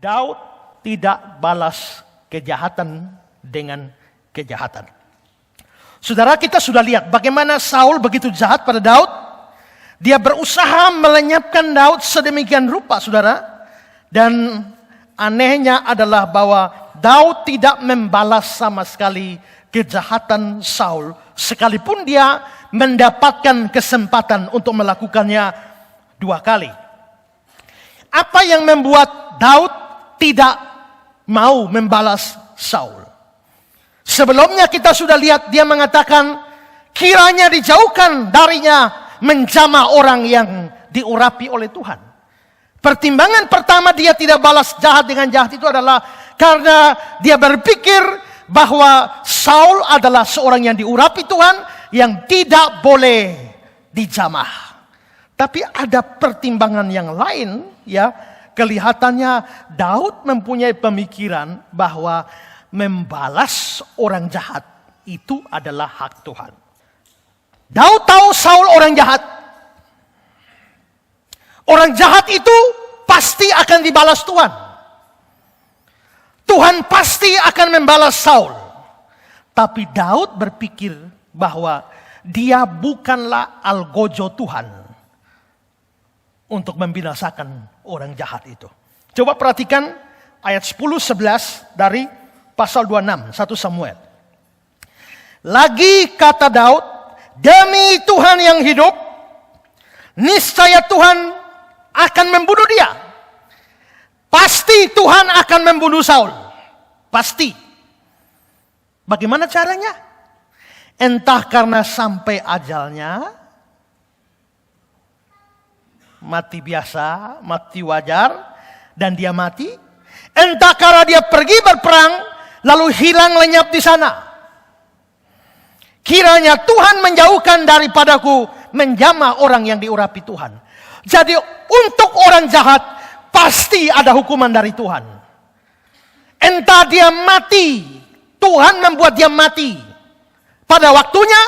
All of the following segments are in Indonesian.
Daud tidak balas kejahatan dengan kejahatan. Saudara, kita sudah lihat bagaimana Saul begitu jahat pada Daud. Dia berusaha melenyapkan Daud sedemikian rupa, saudara. Dan anehnya adalah bahwa Daud tidak membalas sama sekali kejahatan Saul, sekalipun dia mendapatkan kesempatan untuk melakukannya 2 kali. Apa yang membuat Daud tidak mau membalas Saul? Sebelumnya kita sudah lihat dia mengatakan, kiranya dijauhkan darinya menjamah orang yang diurapi oleh Tuhan. Pertimbangan pertama dia tidak balas jahat dengan jahat itu adalah karena dia berpikir bahwa Saul adalah seorang yang diurapi Tuhan, yang tidak boleh dijamah. Tapi ada pertimbangan yang lain, ya. Kelihatannya Daud mempunyai pemikiran bahwa membalas orang jahat itu adalah hak Tuhan. Daud tahu Saul orang jahat. Orang jahat itu pasti akan dibalas Tuhan. Tuhan pasti akan membalas Saul. Tapi Daud berpikir bahwa dia bukanlah algojo Tuhan untuk membinasakan orang jahat itu. Coba perhatikan ayat 10-11 dari pasal 26, 1 Samuel. Lagi kata Daud, demi Tuhan yang hidup, niscaya Tuhan akan membunuh dia. Pasti Tuhan akan membunuh Saul. Pasti. Bagaimana caranya? Entah karena sampai ajalnya, mati biasa, mati wajar, dan dia mati. Entah karena dia pergi berperang, lalu hilang lenyap di sana. Kiranya Tuhan menjauhkan daripadaku menjamah orang yang diurapi Tuhan. Jadi untuk orang jahat pasti ada hukuman dari Tuhan. Entah dia mati, Tuhan membuat dia mati pada waktunya,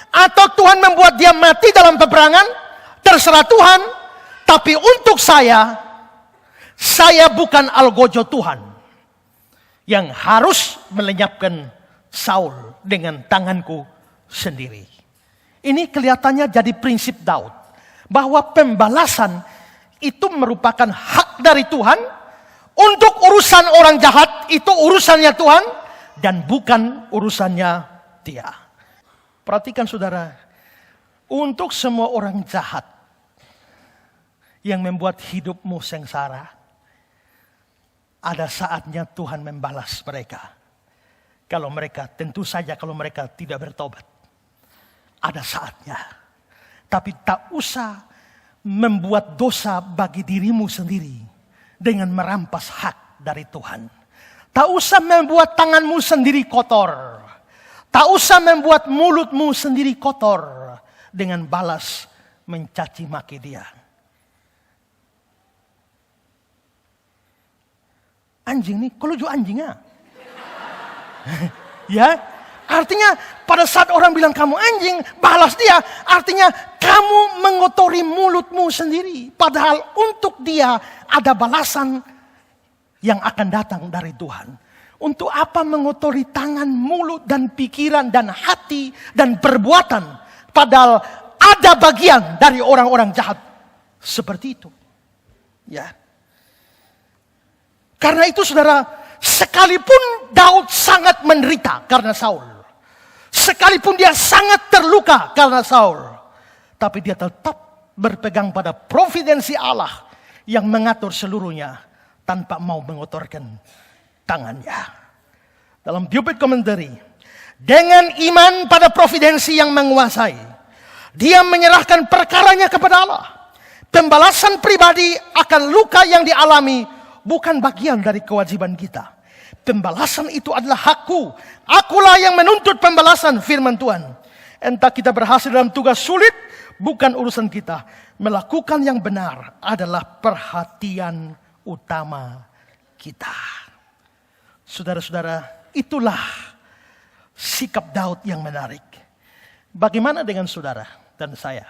atau Tuhan membuat dia mati dalam peperangan, terserah Tuhan. Tapi untuk saya bukan algojo Tuhan yang harus melenyapkan Saul dengan tanganku sendiri. Ini kelihatannya jadi prinsip Daud, bahwa pembalasan itu merupakan hak dari Tuhan. Untuk urusan orang jahat itu urusannya Tuhan dan bukan urusannya dia. Perhatikan saudara, untuk semua orang jahat yang membuat hidupmu sengsara, ada saatnya Tuhan membalas mereka. Kalau mereka, tentu saja kalau mereka tidak bertobat. Ada saatnya. Tapi tak usah membuat dosa bagi dirimu sendiri dengan merampas hak dari Tuhan. Tak usah membuat tanganmu sendiri kotor. Tak usah membuat mulutmu sendiri kotor dengan balas mencaci maki dia. Anjing nih, kalau juga anjingnya. Ya, artinya pada saat orang bilang kamu anjing, balas dia. Artinya kamu mengotori mulutmu sendiri. Padahal untuk dia ada balasan yang akan datang dari Tuhan. Untuk apa mengotori tangan, mulut, dan pikiran, dan hati, dan perbuatan. Padahal ada bagian dari orang-orang jahat seperti itu. Ya. Karena itu saudara, sekalipun Daud sangat menderita karena Saul. Sekalipun dia sangat terluka karena Saul. Tapi dia tetap berpegang pada providensi Allah yang mengatur seluruhnya tanpa mau mengotorkan tangannya. Dalam Pulpit Commentary, dengan iman pada providensi yang menguasai, dia menyerahkan perkaranya kepada Allah. Pembalasan pribadi akan luka yang dialami bukan bagian dari kewajiban kita. Pembalasan itu adalah hakku. Akulah yang menuntut pembalasan, firman Tuhan. Entah kita berhasil dalam tugas sulit, bukan urusan kita. Melakukan yang benar adalah perhatian utama kita. Saudara-saudara, itulah sikap Daud yang menarik. Bagaimana dengan saudara dan saya?